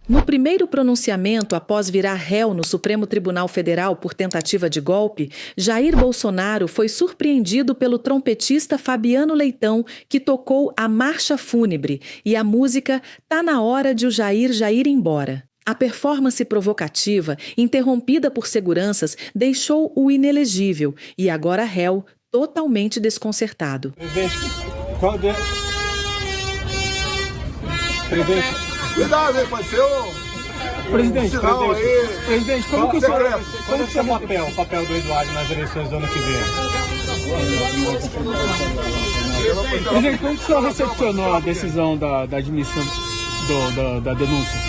No primeiro pronunciamento após virar réu no Supremo Tribunal Federal por tentativa de golpe, Jair Bolsonaro foi surpreendido pelo trompetista Fabiano Leitão, que tocou a Marcha Fúnebre e a música Tá na Hora de o Jair ir embora. A performance provocativa, interrompida por seguranças, deixou o inelegível e agora réu, totalmente desconcertado. Presidente, Presidente. Cuidado, hein, pode ser Presidente, presidente, como que o senhor é o papel do Eduardo nas eleições do ano que vem? Presidente, como que o senhor recepcionou a decisão da admissão da denúncia?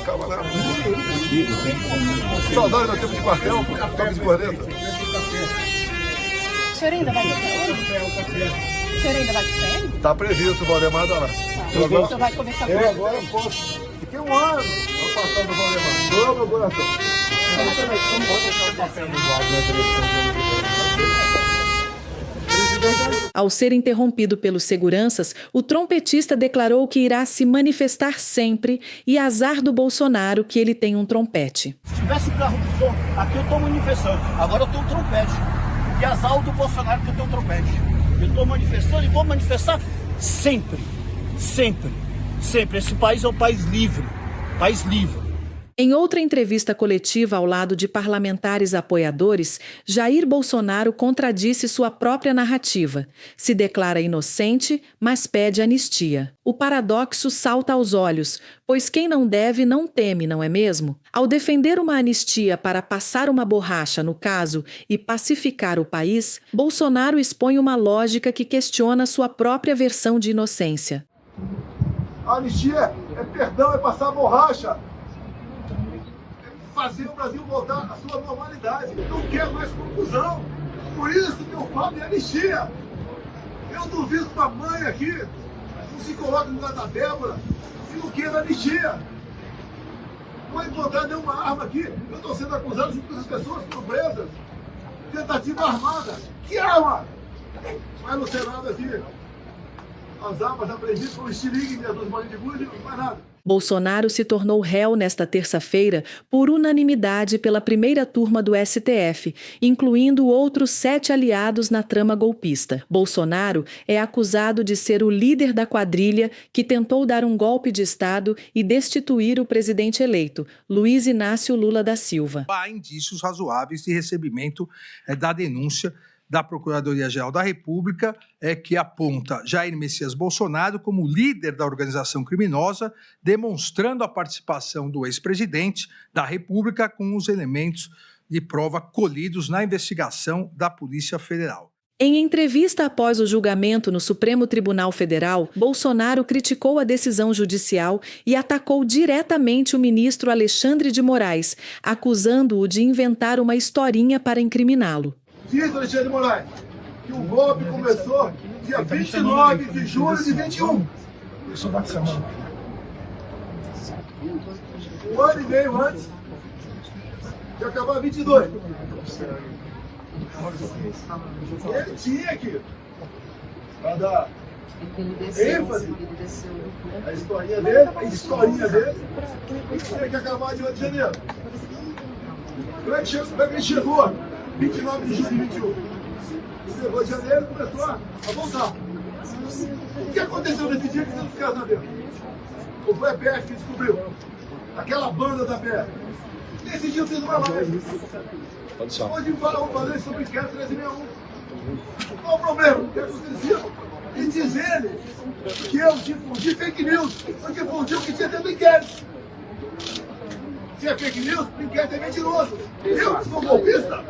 Calma lá. Saudade do tempo de quartel, toque de corneta. O senhor ainda vai de férias? O senhor ainda vai de férias? Tá previsto, o Valdemar tá lá. O senhor vai conversar com Eu agora posso. Fiquei um ano afastado do Valdemar. Doeu meu coração. Como pode ser o papel do Eduardo nas eleições do ano que vem? Ao ser interrompido pelos seguranças, o trompetista declarou que irá se manifestar sempre e azar do Bolsonaro que ele tem um trompete. Se tivesse carro de som, aqui eu estou manifestando. Agora eu tenho um trompete. E azar do Bolsonaro que eu tenho um trompete. Eu estou manifestando e vou manifestar sempre. Sempre. Sempre. Esse país é um país livre. País livre. Em outra entrevista coletiva ao lado de parlamentares apoiadores, Jair Bolsonaro contradisse sua própria narrativa. Se declara inocente, mas pede anistia. O paradoxo salta aos olhos, pois quem não deve não teme, não é mesmo? Ao defender uma anistia para passar uma borracha no caso e pacificar o país, Bolsonaro expõe uma lógica que questiona sua própria versão de inocência. A anistia é perdão, é passar borracha. Fazer o Brasil voltar à sua normalidade. Não quero mais confusão. Por isso que eu falo de anistia. Eu duvido que uma mãe aqui não se coloque no lugar da Débora e não queira anistia. Não vai encontrar nenhuma arma aqui. Eu estou sendo acusado junto com as pessoas que estão presas. Tentativa armada. Que arma? Mas no Senado aqui, as armas apreendidas com o estilingue e as duas bolinhas de gude, não faz nada. Bolsonaro se tornou réu nesta terça-feira por unanimidade pela primeira turma do STF, incluindo outros 7 aliados na trama golpista. Bolsonaro é acusado de ser o líder da quadrilha que tentou dar um golpe de Estado e destituir o presidente eleito, Luiz Inácio Lula da Silva. Há indícios razoáveis de recebimento da denúncia da Procuradoria-Geral da República, que aponta Jair Messias Bolsonaro como líder da organização criminosa, demonstrando a participação do ex-presidente da República com os elementos de prova colhidos na investigação da Polícia Federal. Em entrevista após o julgamento no Supremo Tribunal Federal, Bolsonaro criticou a decisão judicial e atacou diretamente o ministro Alexandre de Moraes, acusando-o de inventar uma historinha para incriminá-lo. Diz, Alexandre de Moraes, que o golpe começou dia 29 de julho de 21. Isso vai ser semana. Um ano e meio antes de acabar 22. Ele tinha que dar ênfase à historinha dele, e tinha que acabar de 8 de janeiro. Como é que ele chegou? 29 de julho de 21. Chegou de janeiro e começou a voltar. O que aconteceu nesse dia que você não fica sabendo? Ou foi a PF que descobriu? Aquela banda da PF. Nesse dia eu fiz uma live. Hoje vamos fazer sobre o inquérito 1361. Qual o problema? O que aconteceu? E diz ele que eu difundi fake news. Eu difundi o que tinha dentro do inquérito. Se é fake news, o inquérito é mentiroso. Eu que sou golpista?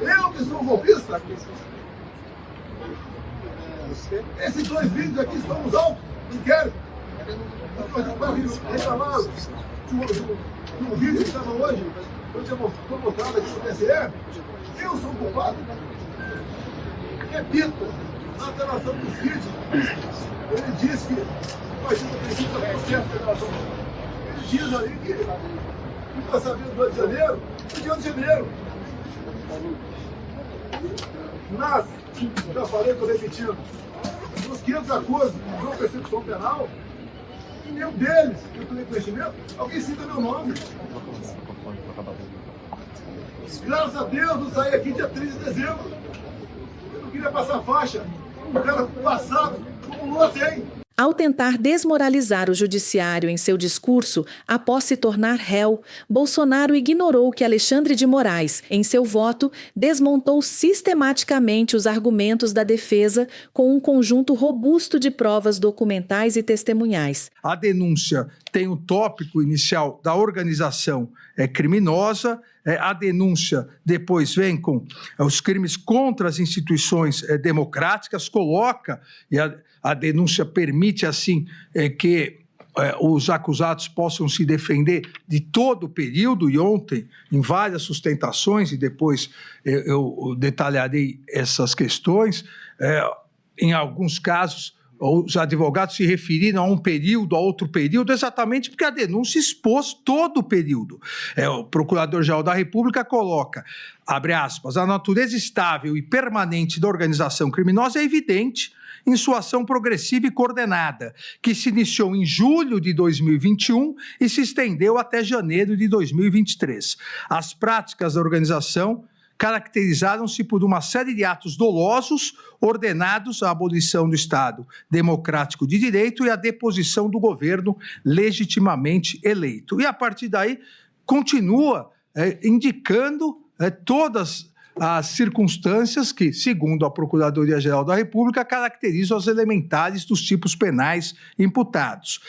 Eu que sou golpista? Esses 2 vídeos aqui estão nos autos do inquérito. Reclamaram do vídeo que estava hoje, eu tinha mostrado aqui no TSE. Eu sou culpado. Repito, na alteração dos vídeos, ele diz que o partido precisa do processo de alteração. Diz ali que ficou sabendo do 8 de janeiro, e de 8 de janeiro. Mas, já falei, estou repetindo, Os 500 acordos de não persecução penal, e nenhum deles, que eu tenho conhecimento, alguém cita meu nome. Graças a Deus, eu saí aqui dia 3 de dezembro. Eu não queria passar faixa. O cara passado, como Lula tem. Ao tentar desmoralizar o judiciário em seu discurso, após se tornar réu, Bolsonaro ignorou que Alexandre de Moraes, em seu voto, desmontou sistematicamente os argumentos da defesa com um conjunto robusto de provas documentais e testemunhais. A denúncia tem o tópico inicial da organização criminosa, a denúncia depois vem com os crimes contra as instituições democráticas, coloca, e a denúncia permite, assim, que os acusados possam se defender de todo o período, e ontem, em várias sustentações, e depois eu detalharei essas questões, em alguns casos, os advogados se referiram a um período, a outro período, exatamente porque a denúncia expôs todo o período. O Procurador-Geral da República coloca, abre aspas, a natureza estável e permanente da organização criminosa é evidente em sua ação progressiva e coordenada, que se iniciou em julho de 2021 e se estendeu até janeiro de 2023. As práticas da organização caracterizaram-se por uma série de atos dolosos ordenados à abolição do Estado democrático de direito e à deposição do governo legitimamente eleito. E, a partir daí, continua indicando todas as circunstâncias que, segundo a Procuradoria-Geral da República, caracterizam as elementares dos tipos penais imputados.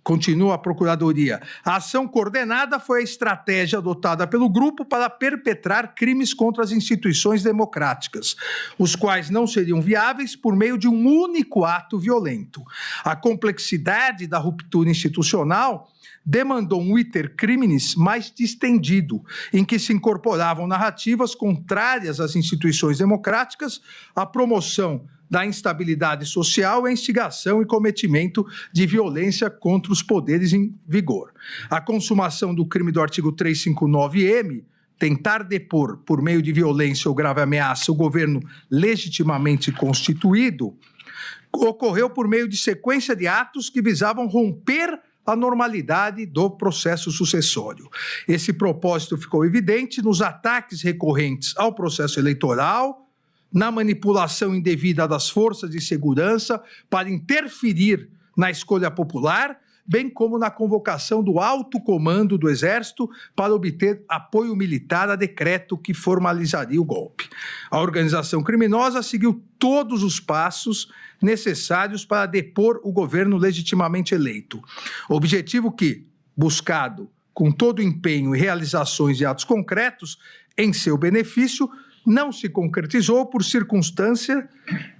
Continua a Procuradoria. A ação coordenada foi a estratégia adotada pelo grupo para perpetrar crimes contra as instituições democráticas, os quais não seriam viáveis por meio de um único ato violento. A complexidade da ruptura institucional demandou um iter criminis mais distendido, em que se incorporavam narrativas contrárias às instituições democráticas, a promoção da instabilidade social, a instigação e cometimento de violência contra os poderes em vigor. A consumação do crime do artigo 359-M, tentar depor por meio de violência ou grave ameaça o governo legitimamente constituído, ocorreu por meio de sequência de atos que visavam romper a normalidade do processo sucessório. Esse propósito ficou evidente nos ataques recorrentes ao processo eleitoral, na manipulação indevida das forças de segurança para interferir na escolha popular, bem como na convocação do alto comando do Exército para obter apoio militar a decreto que formalizaria o golpe. A organização criminosa seguiu todos os passos necessários para depor o governo legitimamente eleito. Objetivo que, buscado com todo o empenho e realizações de atos concretos em seu benefício, não se concretizou por circunstância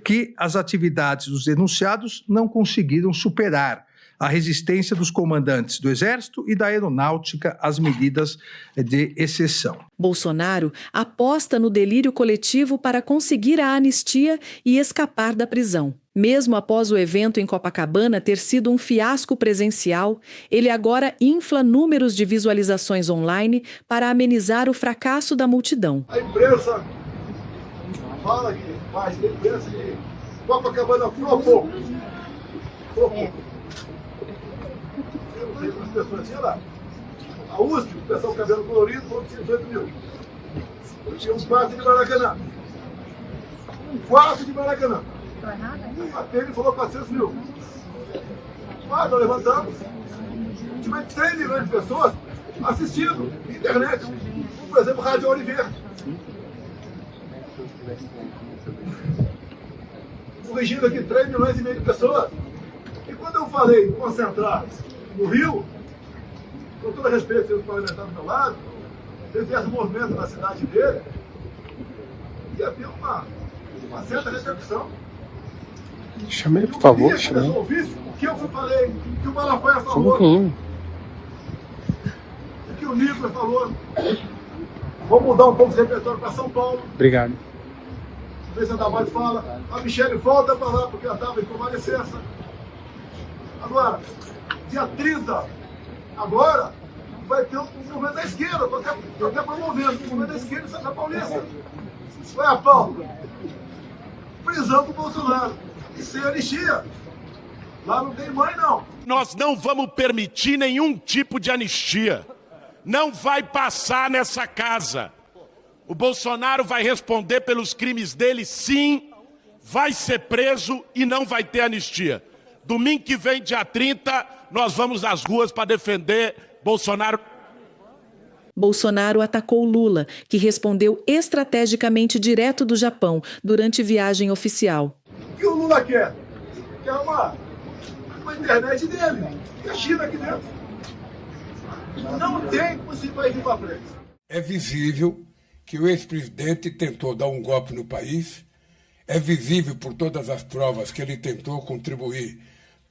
que as atividades dos denunciados não conseguiram superar a resistência dos comandantes do Exército e da Aeronáutica às medidas de exceção. Bolsonaro aposta no delírio coletivo para conseguir a anistia e escapar da prisão. Mesmo após o evento em Copacabana ter sido um fiasco presencial, ele agora infla números de visualizações online para amenizar o fracasso da multidão. A imprensa fala que faz a imprensa que Copacabana flopou. Flopou. Eu não sei quantas pessoas tinha lá. A USP, o pessoal com cabelo colorido, falou que tinha 18 mil. Eu tinha um quarto de Maracanã. Um quarto de Maracanã. A PN falou 400 mil. Nós levantamos. Tivemos 3 milhões de pessoas assistindo internet. Por exemplo, Rádio Oliveira. Corrigindo aqui 3 milhões e meio de pessoas. E quando eu falei concentrar no Rio, com todo respeito aos parlamentares do meu lado, se tivesse um movimento na cidade dele, ia ter uma certa repercussão. Chama ele, por favor. Chama ele. O que eu falei, o que o Malafaia falou, o que o Nicolas falou. Vamos mudar um pouco esse repertório para São Paulo. Obrigado. O presidente da Bate fala, a Michele volta para lá porque ela estava em convalescença. Agora, dia 30, agora, vai ter um movimento da esquerda, estou até promovendo, um movimento da esquerda em Santa Paulista. Ué, Paulo, prisão pro Bolsonaro. E sem anistia. Lá não tem mãe, não. Nós não vamos permitir nenhum tipo de anistia. Não vai passar nessa casa. O Bolsonaro vai responder pelos crimes dele, sim, vai ser preso e não vai ter anistia. Domingo que vem, dia 30, nós vamos às ruas para defender Bolsonaro. Bolsonaro atacou Lula, que respondeu estrategicamente direto do Japão durante viagem oficial. O que o Lula quer? Quer uma internet dele. E a China aqui dentro. Não tem como esse país ir para frente. É visível que o ex-presidente tentou dar um golpe no país. É visível por todas as provas que ele tentou contribuir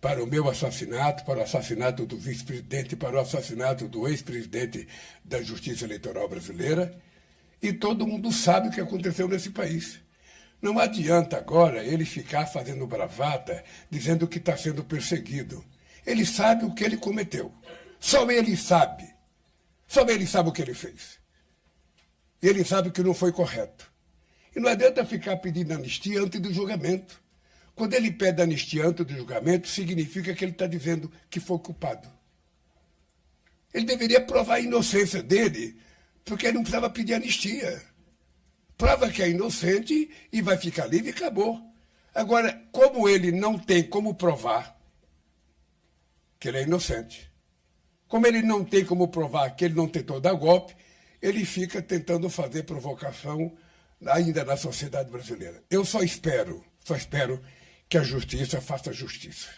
para o meu assassinato, para o assassinato do vice-presidente, para o assassinato do ex-presidente da Justiça Eleitoral Brasileira. E todo mundo sabe o que aconteceu nesse país. Não adianta agora ele ficar fazendo bravata, dizendo que está sendo perseguido. Ele sabe o que ele cometeu. Só ele sabe. Só ele sabe o que ele fez. Ele sabe que não foi correto. E não adianta ficar pedindo anistia antes do julgamento. Quando ele pede anistia antes do julgamento, significa que ele está dizendo que foi culpado. Ele deveria provar a inocência dele, porque ele não precisava pedir anistia. Prova que é inocente e vai ficar livre e acabou. Agora, como ele não tem como provar que ele é inocente, como ele não tem como provar que ele não tentou dar golpe, ele fica tentando fazer provocação ainda na sociedade brasileira. Eu só espero que a justiça faça justiça.